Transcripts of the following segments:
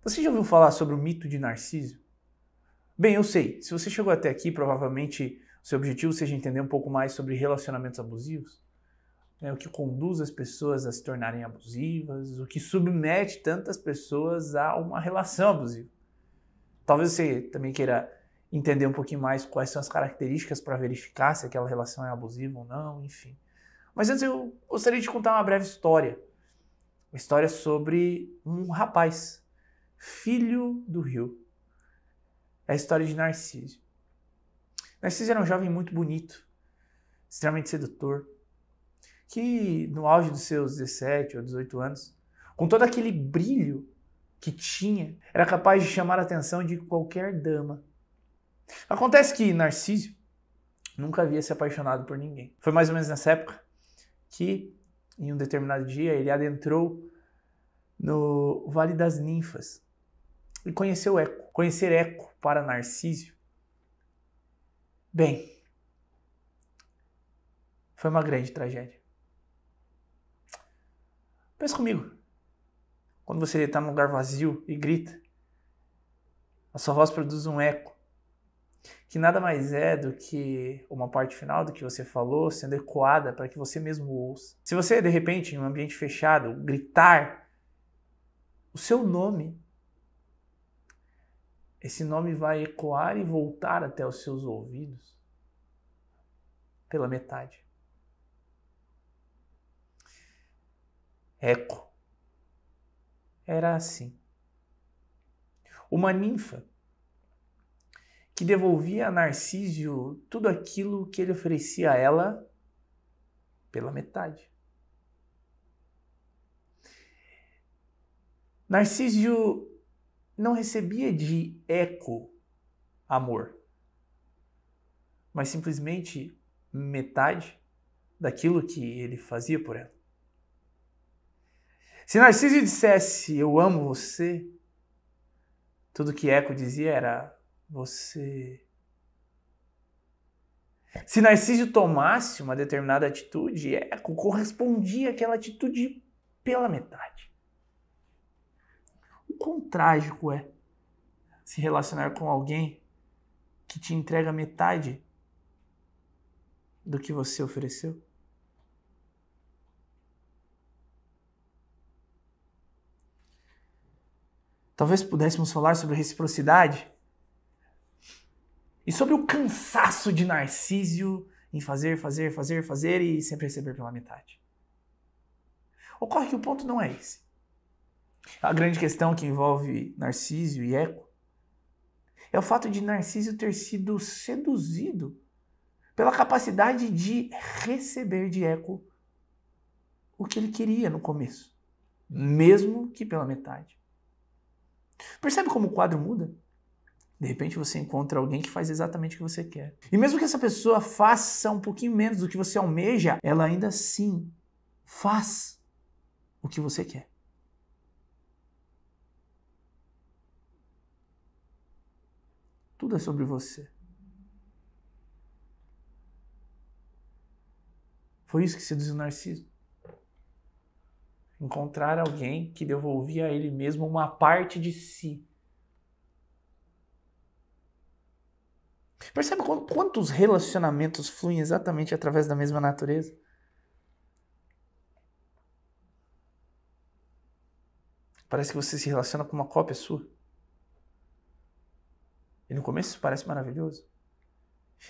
Você já ouviu falar sobre o mito de Narciso? Bem, eu sei, se você chegou até aqui, provavelmente o seu objetivo seja entender um pouco mais sobre relacionamentos abusivos, né, o que conduz as pessoas a se tornarem abusivas, o que submete tantas pessoas a uma relação abusiva. Talvez você também queira entender um pouquinho mais quais são as características para verificar se aquela relação é abusiva ou não, enfim. Mas antes eu gostaria de contar uma breve história. Uma história sobre um rapaz, filho do rio. É a história de Narciso. Narciso era um jovem muito bonito, extremamente sedutor, que no auge dos seus 17 ou 18 anos, com todo aquele brilho que tinha, era capaz de chamar a atenção de qualquer dama. Acontece que Narciso nunca havia se apaixonado por ninguém. Foi mais ou menos nessa época que, em um determinado dia, ele adentrou no Vale das Ninfas e conheceu Eco. Conhecer Eco para Narciso, bem, foi uma grande tragédia. Pensa comigo, quando você está num lugar vazio e grita, a sua voz produz um eco, que nada mais é do que uma parte final do que você falou sendo ecoada para que você mesmo ouça. Se você, de repente, em um ambiente fechado, gritar o seu nome, esse nome vai ecoar e voltar até os seus ouvidos pela metade. Eco. Era assim. Uma ninfa que devolvia a Narciso tudo aquilo que ele oferecia a ela pela metade. Narciso não recebia de Eco amor, mas simplesmente metade daquilo que ele fazia por ela. Se Narciso dissesse eu amo você, tudo que Eco dizia era você. Se Narciso tomasse uma determinada atitude, Eco correspondia àquela atitude pela metade. O quão trágico é se relacionar com alguém que te entrega metade do que você ofereceu? Talvez pudéssemos falar sobre reciprocidade e sobre o cansaço de Narciso em fazer e sempre receber pela metade. Ocorre que o ponto não é esse. A grande questão que envolve Narciso e Eco é o fato de Narciso ter sido seduzido pela capacidade de receber de Eco o que ele queria no começo, mesmo que pela metade. Percebe como o quadro muda? De repente você encontra alguém que faz exatamente o que você quer. E mesmo que essa pessoa faça um pouquinho menos do que você almeja, ela ainda assim faz o que você quer. Tudo é sobre você. Foi isso que seduziu o Narciso. Encontrar alguém que devolvia a ele mesmo uma parte de si. Percebe quantos relacionamentos fluem exatamente através da mesma natureza? Parece que você se relaciona com uma cópia sua. E no começo isso parece maravilhoso.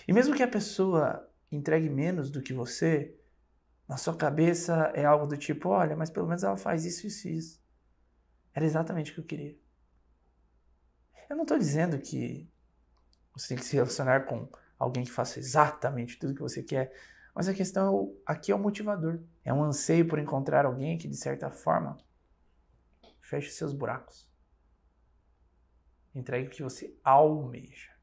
E mesmo que a pessoa entregue menos do que você, na sua cabeça é algo do tipo, olha, mas pelo menos ela faz isso, isso e isso. Era exatamente o que eu queria. Eu não estou dizendo que você tem que se relacionar com alguém que faça exatamente tudo que você quer, mas a questão aqui é o motivador. É um anseio por encontrar alguém que, de certa forma, feche seus buracos. Entregue o que você almeja.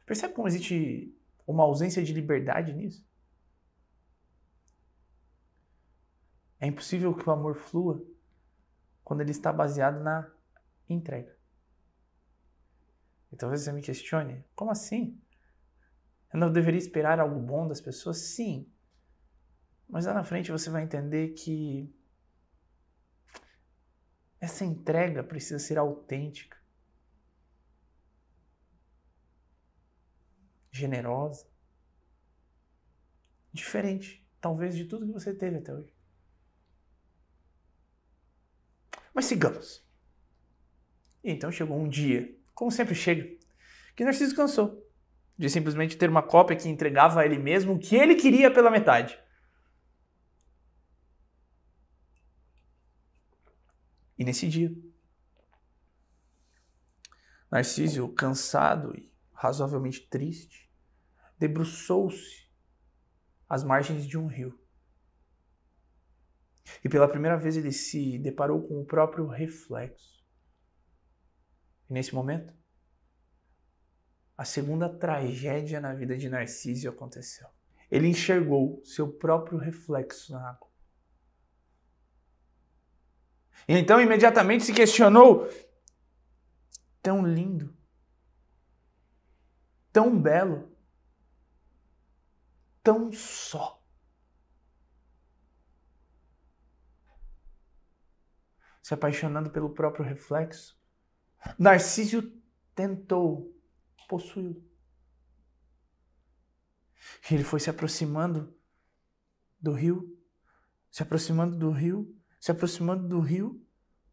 Percebe como existe uma ausência de liberdade nisso? É impossível que o amor flua quando ele está baseado na entrega. E talvez você me questione, como assim? Eu não deveria esperar algo bom das pessoas? Sim. Mas lá na frente você vai entender que Essa entrega precisa ser autêntica, generosa, diferente, talvez, de tudo que você teve até hoje. Mas sigamos. E então chegou um dia, como sempre chega, que Narciso cansou de simplesmente ter uma cópia que entregava a ele mesmo o que ele queria pela metade. E nesse dia, Narciso, cansado e razoavelmente triste, debruçou-se às margens de um rio. E pela primeira vez ele se deparou com o próprio reflexo. E nesse momento, a segunda tragédia na vida de Narciso aconteceu. Ele enxergou seu próprio reflexo na água. E então imediatamente se questionou: tão lindo, tão belo, tão só. Se apaixonando pelo próprio reflexo, Narciso tentou possuí-lo. Ele foi se aproximando do rio, se aproximando do rio, se aproximando do rio,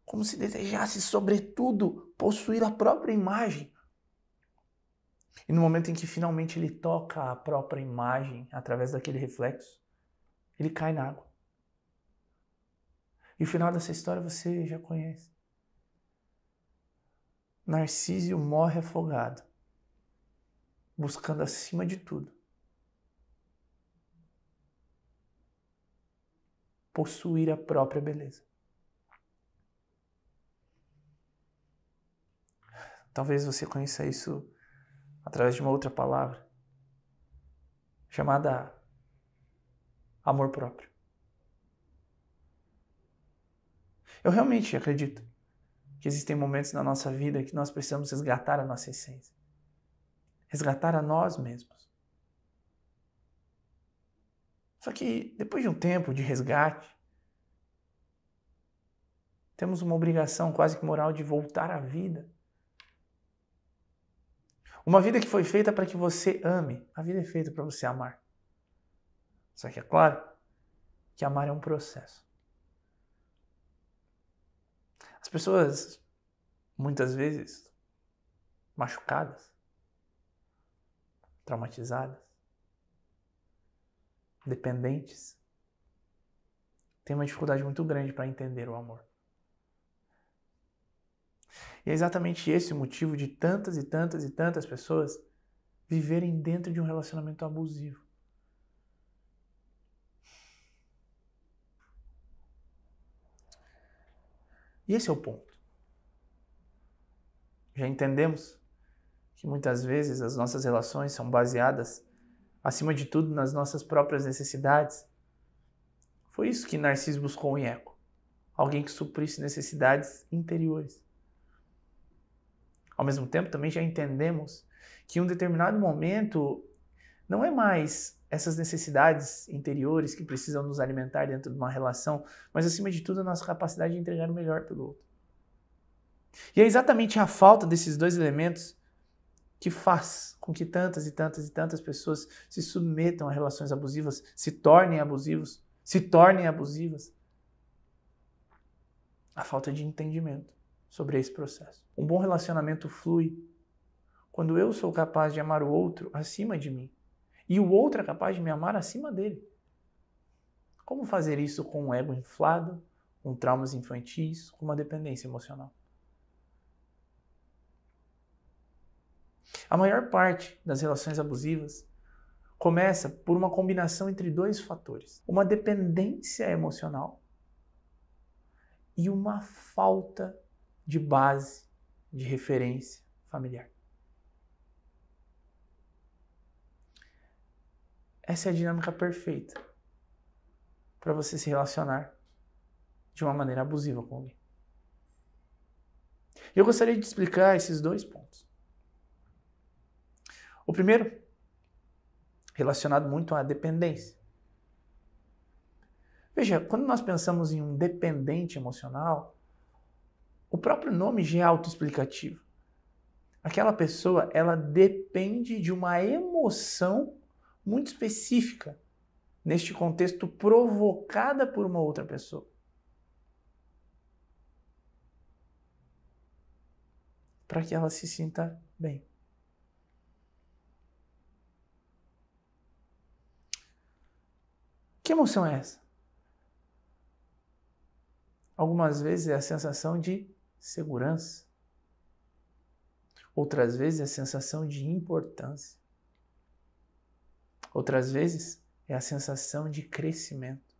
como se desejasse, sobretudo, possuir a própria imagem. E no momento em que finalmente ele toca a própria imagem através daquele reflexo, ele cai na água. E o final dessa história você já conhece. Narciso morre afogado, buscando acima de tudo possuir a própria beleza. Talvez você conheça isso através de uma outra palavra, chamada amor próprio. Eu realmente acredito que existem momentos na nossa vida que nós precisamos resgatar a nossa essência, resgatar a nós mesmos. Só que depois de um tempo de resgate, temos uma obrigação quase que moral de voltar à vida. Uma vida que foi feita para que você ame. A vida é feita para você amar. Só que é claro que amar é um processo. As pessoas, muitas vezes, machucadas, traumatizadas, dependentes, têm uma dificuldade muito grande para entender o amor. E é exatamente esse o motivo de tantas e tantas e tantas pessoas viverem dentro de um relacionamento abusivo. E esse é o ponto. Já entendemos que muitas vezes as nossas relações são baseadas, acima de tudo, nas nossas próprias necessidades. Foi isso que Narciso buscou em Eco. Alguém que suprisse necessidades interiores. Ao mesmo tempo, também já entendemos que em um determinado momento não é mais essas necessidades interiores que precisam nos alimentar dentro de uma relação, mas acima de tudo a nossa capacidade de entregar o melhor pelo outro. E é exatamente a falta desses dois elementos que faz com que tantas e tantas e tantas pessoas se submetam a relações abusivas, se tornem abusivos, se tornem abusivas. A falta de entendimento sobre esse processo. Um bom relacionamento flui quando eu sou capaz de amar o outro acima de mim e o outro é capaz de me amar acima dele. Como fazer isso com um ego inflado, com traumas infantis, com uma dependência emocional? A maior parte das relações abusivas começa por uma combinação entre dois fatores: uma dependência emocional e uma falta de base, de referência familiar. Essa é a dinâmica perfeita para você se relacionar de uma maneira abusiva com alguém. Eu gostaria de explicar esses dois pontos. O primeiro, relacionado muito à dependência. Veja, quando nós pensamos em um dependente emocional, O próprio nome já é autoexplicativo. Aquela pessoa, ela depende de uma emoção muito específica, neste contexto provocada por uma outra pessoa. Para que ela se sinta bem. Que emoção é essa? Algumas vezes é a sensação de segurança. Outras vezes é a sensação de importância. Outras vezes é a sensação de crescimento.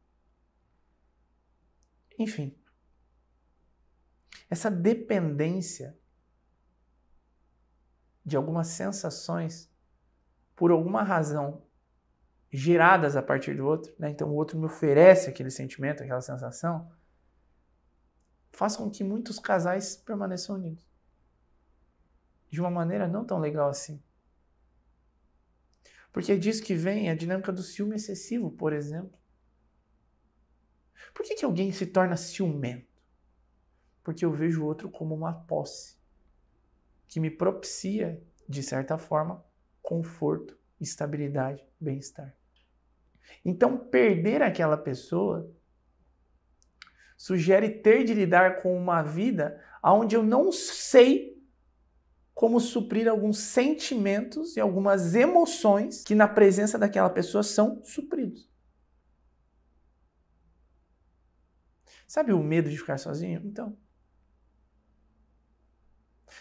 Enfim, essa dependência de algumas sensações, por alguma razão, geradas a partir do outro, né? Então o outro me oferece aquele sentimento, aquela sensação, faz com que muitos casais permaneçam unidos. De uma maneira não tão legal assim. Porque é disso que vem a dinâmica do ciúme excessivo, por exemplo. Por que alguém se torna ciumento? Porque eu vejo o outro como uma posse, que me propicia, de certa forma, conforto, estabilidade, bem-estar. Então, perder aquela pessoa sugere ter de lidar com uma vida onde eu não sei como suprir alguns sentimentos e algumas emoções que na presença daquela pessoa são supridos. Sabe o medo de ficar sozinho? Então.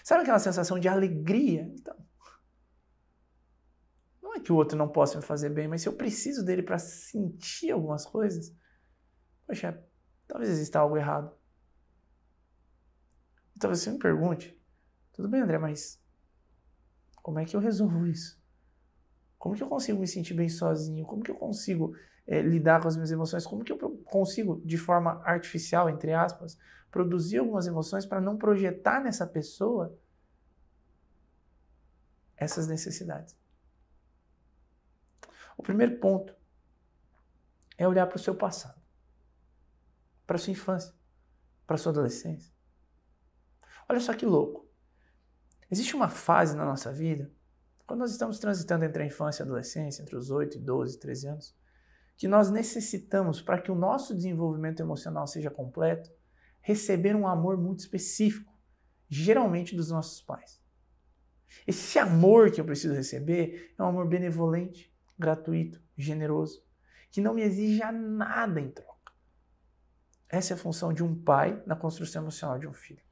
Sabe aquela sensação de alegria? Então. Não é que o outro não possa me fazer bem, mas se eu preciso dele para sentir algumas coisas, poxa, talvez exista algo errado. Talvez você me pergunte, tudo bem, André, mas como é que eu resolvo isso? Como que eu consigo me sentir bem sozinho? Como que eu consigo lidar com as minhas emoções? Como que eu consigo, de forma artificial, entre aspas, produzir algumas emoções para não projetar nessa pessoa essas necessidades? O primeiro ponto é olhar para o seu passado, para a sua infância, para a sua adolescência. Olha só que louco. Existe uma fase na nossa vida, quando nós estamos transitando entre a infância e a adolescência, entre os 8, 12, 13 anos, que nós necessitamos, para que o nosso desenvolvimento emocional seja completo, receber um amor muito específico, geralmente dos nossos pais. Esse amor que eu preciso receber é um amor benevolente, gratuito, generoso, que não me exija nada em troca. Essa é a função de um pai na construção emocional de um filho.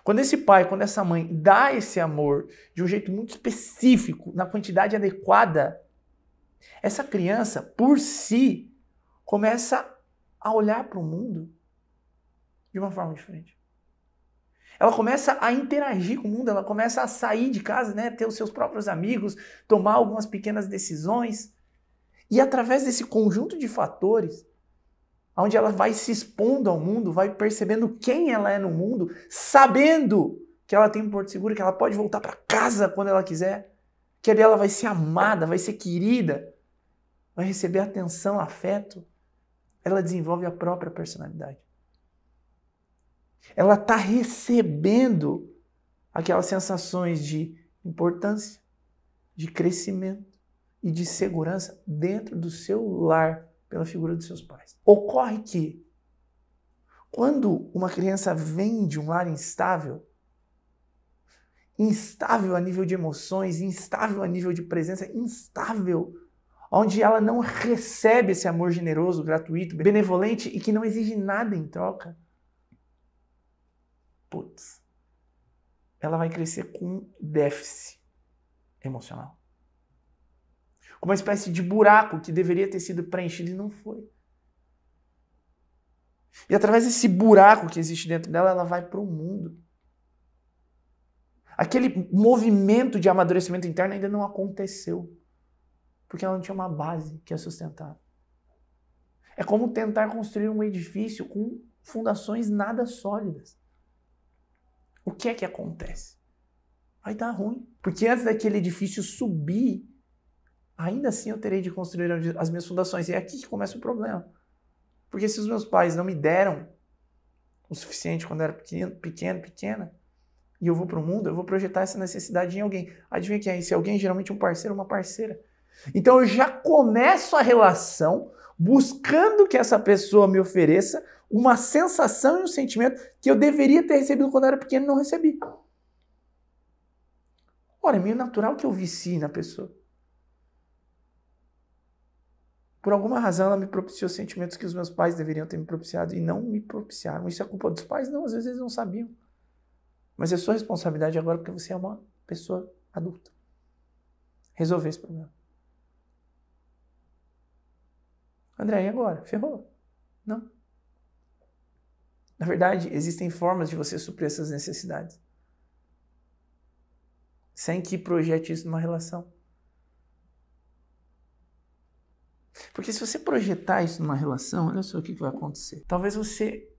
Quando esse pai, quando essa mãe dá esse amor de um jeito muito específico, na quantidade adequada, essa criança, por si, começa a olhar para o mundo de uma forma diferente. Ela começa a interagir com o mundo, ela começa a sair de casa, né, ter os seus próprios amigos, tomar algumas pequenas decisões. E através desse conjunto de fatores, onde ela vai se expondo ao mundo, vai percebendo quem ela é no mundo, sabendo que ela tem um porto seguro, que ela pode voltar para casa quando ela quiser, que ali ela vai ser amada, vai ser querida, vai receber atenção, afeto. Ela desenvolve a própria personalidade. Ela está recebendo aquelas sensações de importância, de crescimento e de segurança dentro do seu lar, pela figura dos seus pais. Ocorre que, quando uma criança vem de um lar instável a nível de emoções, instável a nível de presença, instável, onde ela não recebe esse amor generoso, gratuito, benevolente e que não exige nada em troca, ela vai crescer com um déficit emocional. Uma espécie de buraco que deveria ter sido preenchido e não foi. E através desse buraco que existe dentro dela, ela vai para o mundo. Aquele movimento de amadurecimento interno ainda não aconteceu, porque ela não tinha uma base que a sustentava. É como tentar construir um edifício com fundações nada sólidas. O que é que acontece? Vai dar ruim. Porque antes daquele edifício subir, ainda assim eu terei de construir as minhas fundações. E é aqui que começa o problema. Porque se os meus pais não me deram o suficiente quando eu era pequena, e eu vou para o mundo, eu vou projetar essa necessidade em alguém. Adivinha quem é esse alguém? Geralmente um parceiro ou uma parceira. Então eu já começo a relação buscando que essa pessoa me ofereça uma sensação e um sentimento que eu deveria ter recebido quando eu era pequeno e não recebi. Ora, é meio natural que eu vicie na pessoa. Por alguma razão ela me propiciou sentimentos que os meus pais deveriam ter me propiciado e não me propiciaram. Isso é culpa dos pais? Não, às vezes eles não sabiam. Mas é sua responsabilidade agora porque você é uma pessoa adulta. Resolver esse problema. André, e agora? Ferrou? Não. Na verdade, existem formas de você suprir essas necessidades. Sem que projete isso numa relação. Porque se você projetar isso numa relação, olha só o que vai acontecer. Talvez você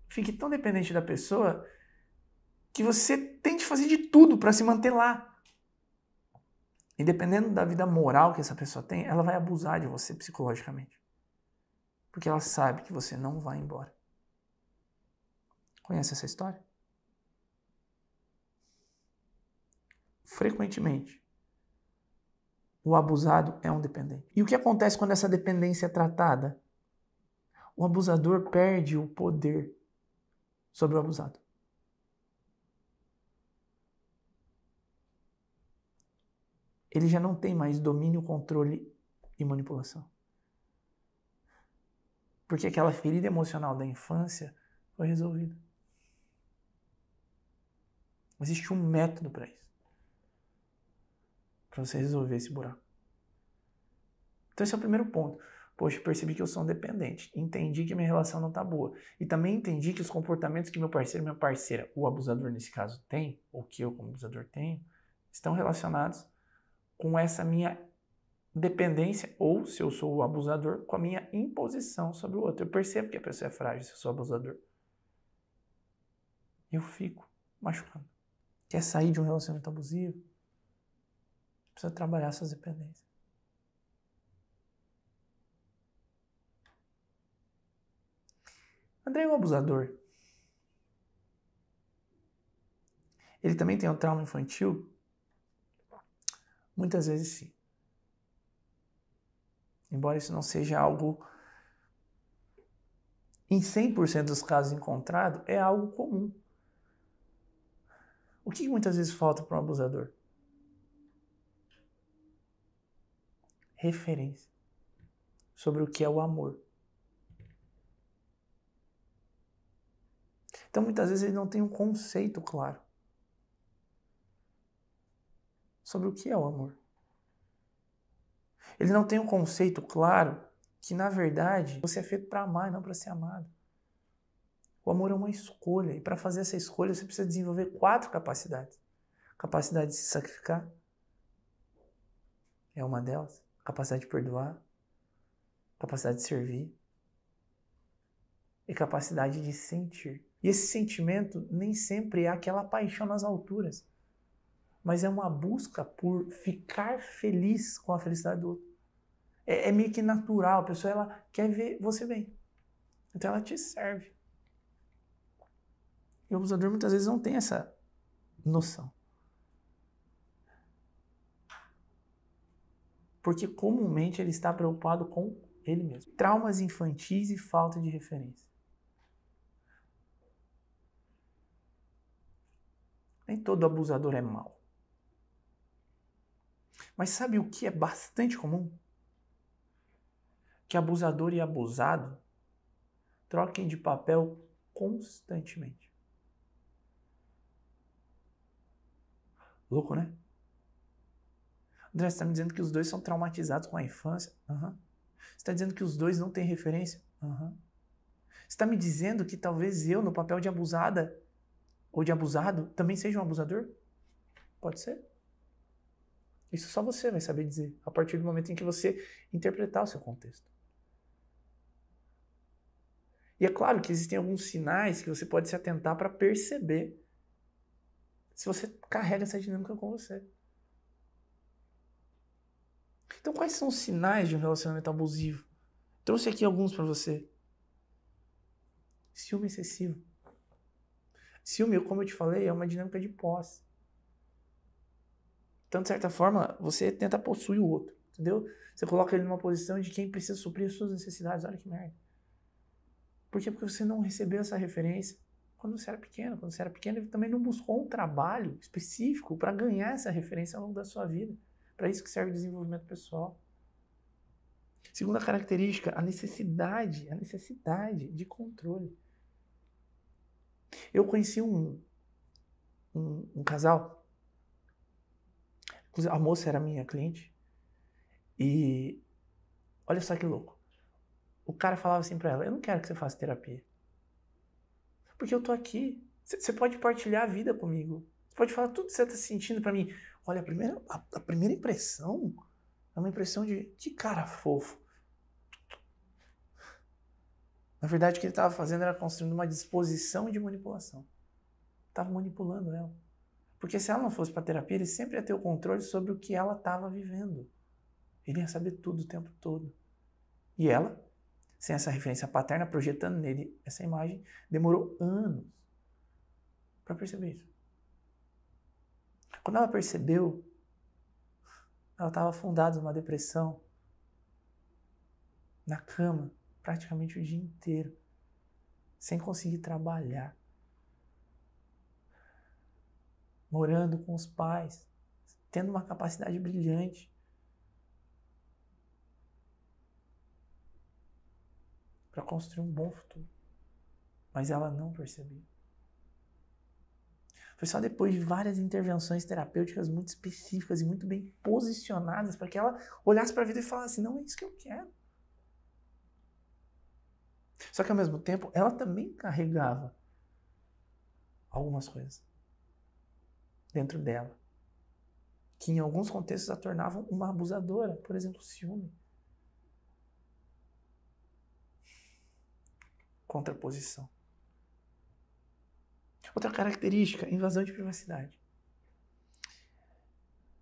fique tão dependente da pessoa que você tente fazer de tudo para se manter lá. E dependendo da vida moral que essa pessoa tem, ela vai abusar de você psicologicamente. Porque ela sabe que você não vai embora. Conhece essa história? Frequentemente, o abusado é um dependente. E o que acontece quando essa dependência é tratada? O abusador perde o poder sobre o abusado. Ele já não tem mais domínio, controle e manipulação. Porque aquela ferida emocional da infância foi resolvida. Existe um método para isso. Para você resolver esse buraco. Então esse é o primeiro ponto. Poxa, percebi que eu sou um dependente. Entendi que minha relação não está boa. E também entendi que os comportamentos que meu parceiro e minha parceira, o abusador nesse caso, tem, ou que eu como abusador tenho, estão relacionados com essa minha dependência, ou se eu sou o abusador, com a minha imposição sobre o outro. Eu percebo que a pessoa é frágil se eu sou abusador. Eu fico machucando. Quer sair de um relacionamento abusivo? Precisa trabalhar suas dependências. André, o abusador, ele também tem um trauma infantil? Muitas vezes sim. Embora isso não seja algo, em 100% dos casos encontrado, é algo comum. O que muitas vezes falta para um abusador? Referência sobre o que é o amor. Então muitas vezes ele não tem um conceito claro sobre o que é o amor. Ele não tem um conceito claro que, na verdade, você é feito para amar e não para ser amado. O amor é uma escolha, e para fazer essa escolha você precisa desenvolver 4 capacidades. Capacidade de se sacrificar é uma delas. Capacidade de perdoar, capacidade de servir e capacidade de sentir. E esse sentimento nem sempre é aquela paixão nas alturas, mas é uma busca por ficar feliz com a felicidade do outro. É meio que natural, a pessoa ela quer ver você bem, então ela te serve. E o abusador muitas vezes não tem essa noção. Porque comumente ele está preocupado com ele mesmo. Traumas infantis e falta de referência. Nem todo abusador é mau. Mas sabe o que é bastante comum? Que abusador e abusado troquem de papel constantemente. Louco, né? André, você está me dizendo que os dois são traumatizados com a infância? Uhum. Você está dizendo que os dois não têm referência? Uhum. Você está me dizendo que talvez eu, no papel de abusada ou de abusado, também seja um abusador? Pode ser. Isso só você vai saber dizer, a partir do momento em que você interpretar o seu contexto. E é claro que existem alguns sinais que você pode se atentar para perceber se você carrega essa dinâmica com você. Então, quais são os sinais de um relacionamento abusivo? Trouxe aqui alguns para você. Ciúme excessivo. Ciúme, como eu te falei, é uma dinâmica de posse. Então, de certa forma, você tenta possuir o outro, entendeu? Você coloca ele numa posição de quem precisa suprir as suas necessidades. Olha que merda. Por quê? Porque você não recebeu essa referência quando você era pequeno. Quando você era pequeno, ele também não buscou um trabalho específico para ganhar essa referência ao longo da sua vida. Para isso que serve o desenvolvimento pessoal. Segunda característica, a necessidade de controle. Eu conheci um casal, a moça era minha cliente, e olha só que louco. O cara falava assim pra ela, eu não quero que você faça terapia. Porque eu tô aqui. Você pode partilhar a vida comigo. Você pode falar tudo que você tá sentindo pra mim. Olha, a primeira impressão é uma impressão de que cara fofo. Na verdade, o que ele estava fazendo era construindo uma disposição de manipulação. Estava manipulando ela. Porque se ela não fosse para terapia, ele sempre ia ter o controle sobre o que ela estava vivendo. Ele ia saber tudo o tempo todo. E ela, sem essa referência paterna, projetando nele essa imagem, demorou anos para perceber isso. Quando ela percebeu, ela estava afundada numa depressão, na cama, praticamente o dia inteiro, sem conseguir trabalhar, morando com os pais, tendo uma capacidade brilhante para construir um bom futuro. Mas ela não percebeu. Foi só depois de várias intervenções terapêuticas muito específicas e muito bem posicionadas para que ela olhasse para a vida e falasse, não é isso que eu quero. Só que ao mesmo tempo, ela também carregava algumas coisas dentro dela, que em alguns contextos a tornavam uma abusadora, por exemplo, ciúme. Contraposição. Outra característica, invasão de privacidade.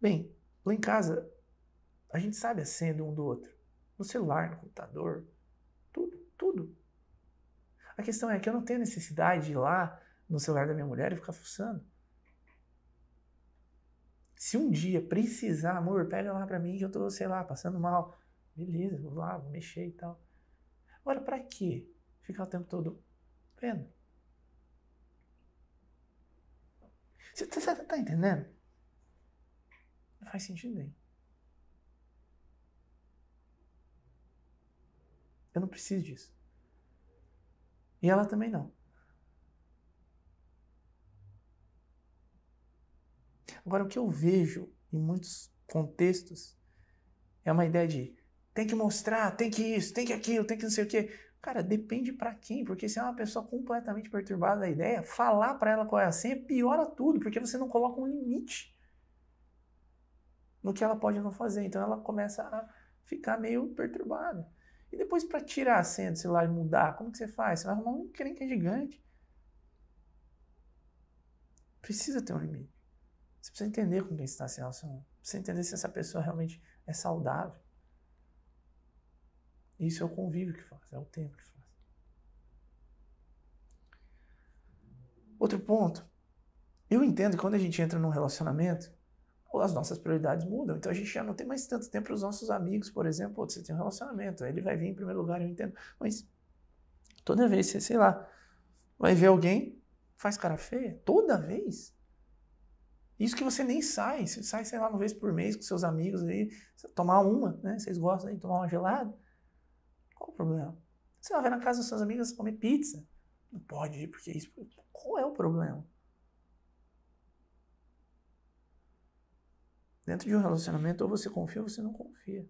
Bem, lá em casa, a gente sabe a senha de um do outro. No celular, no computador, tudo. A questão é que eu não tenho necessidade de ir lá no celular da minha mulher e ficar fuçando. Se um dia precisar, amor, pega lá pra mim que eu tô, sei lá, passando mal. Beleza, vou lá, vou mexer e tal. Agora, pra quê? Ficar o tempo todo vendo? Você tá entendendo? Não faz sentido nenhum. Eu não preciso disso. E ela também não. Agora, o que eu vejo em muitos contextos é uma ideia de tem que mostrar, tem que isso, tem que aquilo, tem que não sei o quê. Cara, depende pra quem, porque se é uma pessoa completamente perturbada da ideia, falar pra ela qual é a senha piora tudo, porque você não coloca um limite no que ela pode não fazer. Então ela começa a ficar meio perturbada. E depois pra tirar a senha do celular e mudar, como que você faz? Você vai arrumar um encrenca gigante. Precisa ter um limite. Você precisa entender com quem você está se relacionando. Precisa entender se essa pessoa realmente é saudável. Isso é o convívio que faz, é o tempo que faz. Outro ponto. Eu entendo que quando a gente entra num relacionamento, as nossas prioridades mudam. Então a gente já não tem mais tanto tempo para os nossos amigos, por exemplo. Pô, você tem um relacionamento, aí ele vai vir em primeiro lugar, eu entendo. Mas toda vez você, sei lá, vai ver alguém, faz cara feia, toda vez. Isso que você nem sai. Você sai, sei lá, uma vez por mês com seus amigos aí, tomar uma, né? Vocês gostam de tomar uma gelada? Qual o problema? Você vai na casa das suas amigas comer pizza. Não pode ir porque isso. Qual é o problema? Dentro de um relacionamento, ou você confia ou você não confia.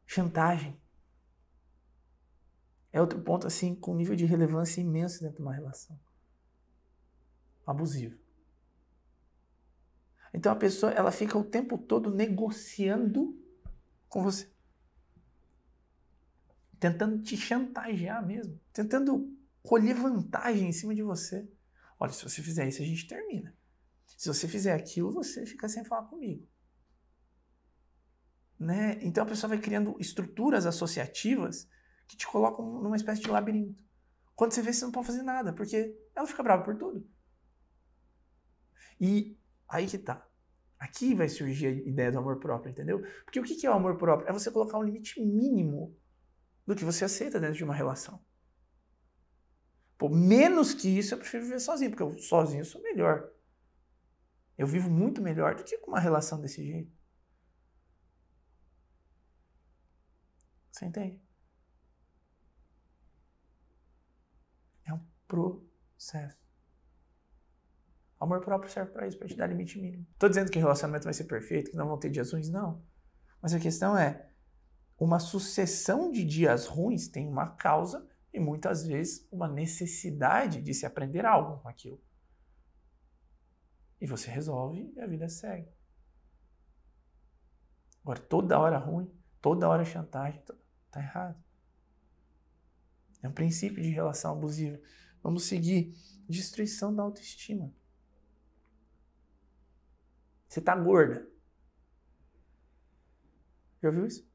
Chantagem. É outro ponto, assim, com nível de relevância imenso dentro de uma relação. Abusivo. Então a pessoa, ela fica o tempo todo negociando com você. Tentando te chantagear mesmo. Tentando colher vantagem em cima de você. Olha, se você fizer isso, a gente termina. Se você fizer aquilo, você fica sem falar comigo. né? Então a pessoa vai criando estruturas associativas que te colocam numa espécie de labirinto. Quando você vê, você não pode fazer nada, porque ela fica brava por tudo. E aí que tá. Aqui vai surgir a ideia do amor próprio, entendeu? Porque o que é o amor próprio? É você colocar um limite mínimo do que você aceita dentro de uma relação. Pô, menos que isso eu prefiro viver sozinho, porque eu sozinho eu sou melhor. Eu vivo muito melhor do que com uma relação desse jeito. Você entende? É um processo. Amor próprio serve para isso, para te dar limite mínimo. Tô dizendo que o relacionamento vai ser perfeito, que não vão ter dias ruins, não. Mas a questão é, uma sucessão de dias ruins tem uma causa e muitas vezes uma necessidade de se aprender algo com aquilo. E você resolve e a vida segue. Agora, toda hora ruim, toda hora chantagem, tá errado. É um princípio de relação abusiva. Vamos seguir. Destruição da autoestima. Você tá gorda. Já viu isso?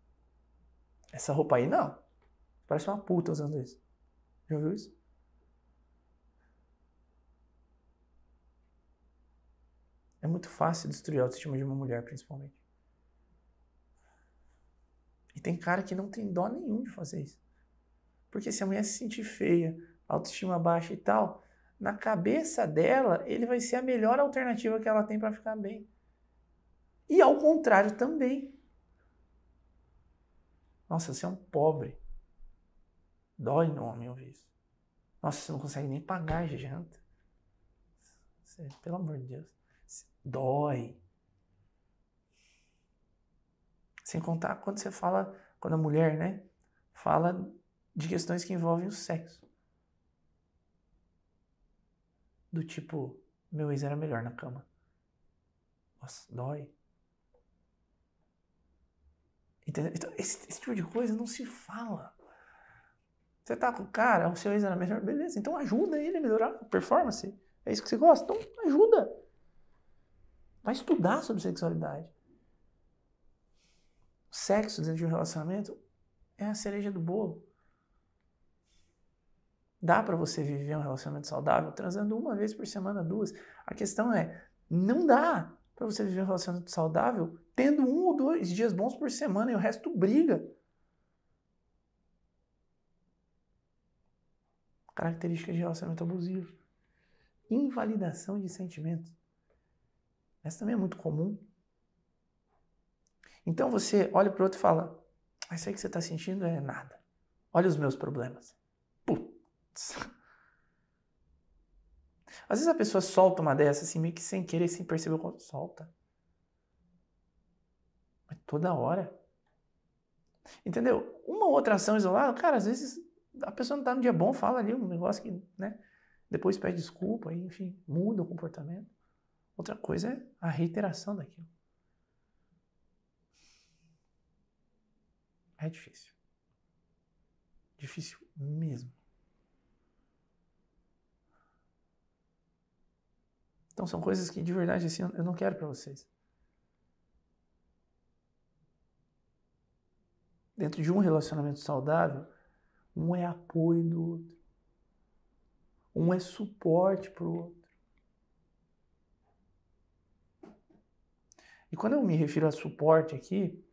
Essa roupa aí, não. Parece uma puta usando isso. Já viu isso? É muito fácil destruir a autoestima de uma mulher, principalmente. E tem cara que não tem dó nenhum de fazer isso. Porque se a mulher se sentir feia, autoestima baixa e tal, na cabeça dela, ele vai ser a melhor alternativa que ela tem para ficar bem. E ao contrário também. Nossa, você é um pobre. Dói no homem ouvir isso. Nossa, você não consegue nem pagar a janta. Você, pelo amor de Deus. Dói. Sem contar quando você fala, quando a mulher, né, fala de questões que envolvem o sexo. Do tipo, meu ex era melhor na cama. Nossa, dói. Entendeu? Então, esse tipo de coisa não se fala. Você tá com o cara, o seu ex era melhor, beleza, então ajuda ele a melhorar a performance. É isso que você gosta? Então ajuda. Vai estudar sobre sexualidade. O sexo dentro de um relacionamento é a cereja do bolo. Dá para você viver um relacionamento saudável transando uma vez por semana, duas. A questão é, não dá para você viver um relacionamento saudável tendo 1 ou 2 dias bons por semana e o resto briga. Característica de relacionamento abusivo. Invalidação de sentimentos. Essa também é muito comum. Então você olha para o outro e fala, isso aí que você está sentindo é nada. Olha os meus problemas. Putz. Às vezes a pessoa solta uma dessa assim, meio que sem querer, sem perceber o quanto solta. Mas toda hora. Entendeu? Uma outra ação isolada, cara, às vezes a pessoa não tá no dia bom, fala ali um negócio que, né? Depois pede desculpa, aí, enfim, muda o comportamento. Outra coisa é a reiteração daquilo. É difícil. Difícil mesmo. Então são coisas que de verdade assim eu não quero para vocês. Dentro de um relacionamento saudável, um é apoio do outro. Um é suporte pro outro. E quando eu me refiro a suporte aqui,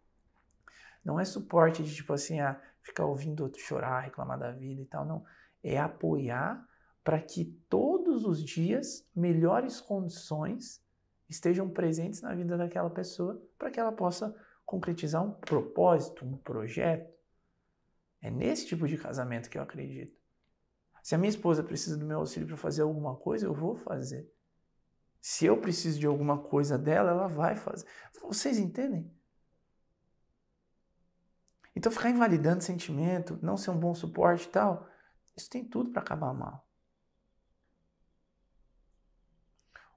não é suporte de tipo assim, ficar ouvindo outro chorar, reclamar da vida e tal, não. É apoiar para que todos os dias melhores condições estejam presentes na vida daquela pessoa para que ela possa concretizar um propósito, um projeto. É nesse tipo de casamento que eu acredito. Se a minha esposa precisa do meu auxílio para fazer alguma coisa, eu vou fazer. Se eu preciso de alguma coisa dela, ela vai fazer. Vocês entendem? Então ficar invalidando sentimento, não ser um bom suporte e tal, isso tem tudo para acabar mal.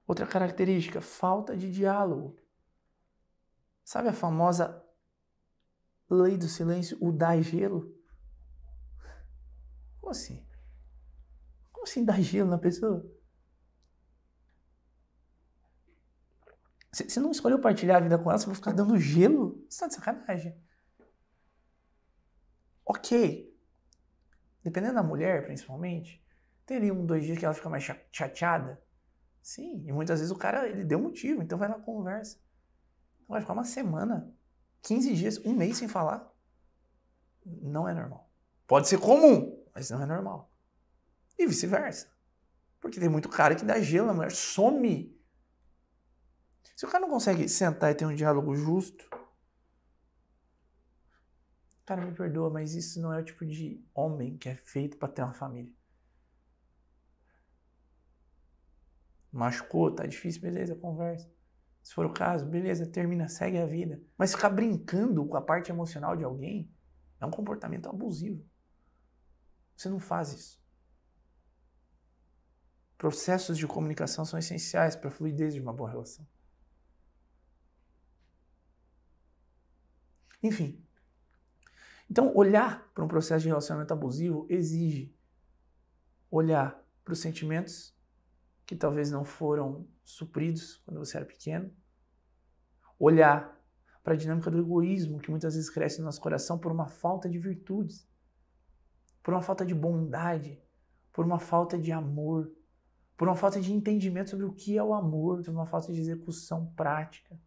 Outra característica, falta de diálogo. Sabe a famosa lei do silêncio, o dar gelo? Como assim? Como assim dar gelo na pessoa? Você não escolheu partilhar a vida com ela, você vai ficar dando gelo? Você tá de sacanagem. Ok. Dependendo da mulher, principalmente, tem ali 2 dias que ela fica mais chateada. Sim, e muitas vezes o cara, ele deu motivo, então vai lá conversa. Vai ficar uma semana, 15 dias, 1 mês sem falar. Não é normal. Pode ser comum, mas não é normal. E vice-versa. Porque tem muito cara que dá gelo, a mulher some. Se o cara não consegue sentar e ter um diálogo justo, cara, me perdoa, mas isso não é o tipo de homem que é feito para ter uma família. Machucou, tá difícil, beleza, conversa. Se for o caso, beleza, termina, segue a vida. Mas ficar brincando com a parte emocional de alguém é um comportamento abusivo. Você não faz isso. Processos de comunicação são essenciais para a fluidez de uma boa relação. Enfim. Então, olhar para um processo de relacionamento abusivo exige olhar para os sentimentos que talvez não foram supridos quando você era pequeno, olhar para a dinâmica do egoísmo que muitas vezes cresce no nosso coração por uma falta de virtudes, por uma falta de bondade, por uma falta de amor, por uma falta de entendimento sobre o que é o amor, por uma falta de execução prática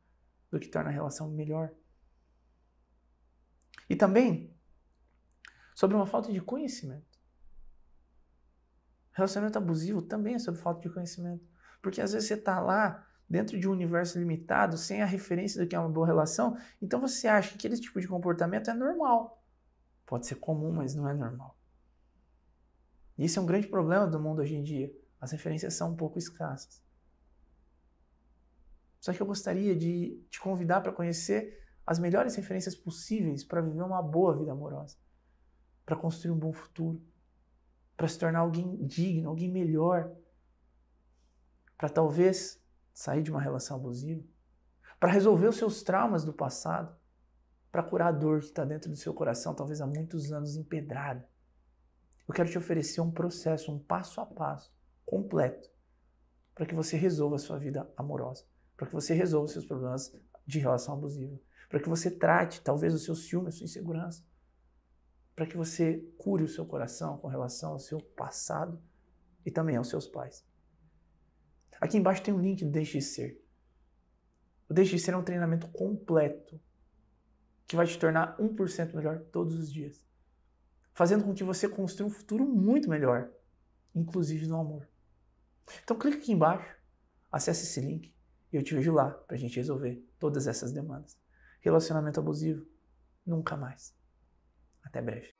do que torna a relação melhor. E também sobre uma falta de conhecimento. Relacionamento abusivo também é sobre falta de conhecimento. Porque às vezes você está lá dentro de um universo limitado, sem a referência do que é uma boa relação, então você acha que aquele tipo de comportamento é normal. Pode ser comum, mas não é normal. E esse é um grande problema do mundo hoje em dia. As referências são um pouco escassas. Só que eu gostaria de te convidar para conhecer as melhores referências possíveis para viver uma boa vida amorosa, para construir um bom futuro, para se tornar alguém digno, alguém melhor, para talvez sair de uma relação abusiva, para resolver os seus traumas do passado, para curar a dor que está dentro do seu coração, talvez há muitos anos empedrada. Eu quero te oferecer um processo, um passo a passo, completo, para que você resolva a sua vida amorosa, para que você resolva os seus problemas de relação abusiva, para que você trate talvez o seu ciúme, a sua insegurança, para que você cure o seu coração com relação ao seu passado e também aos seus pais. Aqui embaixo tem um link do Deixe de Ser. O Deixe de Ser é um treinamento completo que vai te tornar 1% melhor todos os dias, fazendo com que você construa um futuro muito melhor, inclusive no amor. Então clica aqui embaixo, acesse esse link e eu te vejo lá para a gente resolver todas essas demandas. Relacionamento abusivo, nunca mais. Até breve.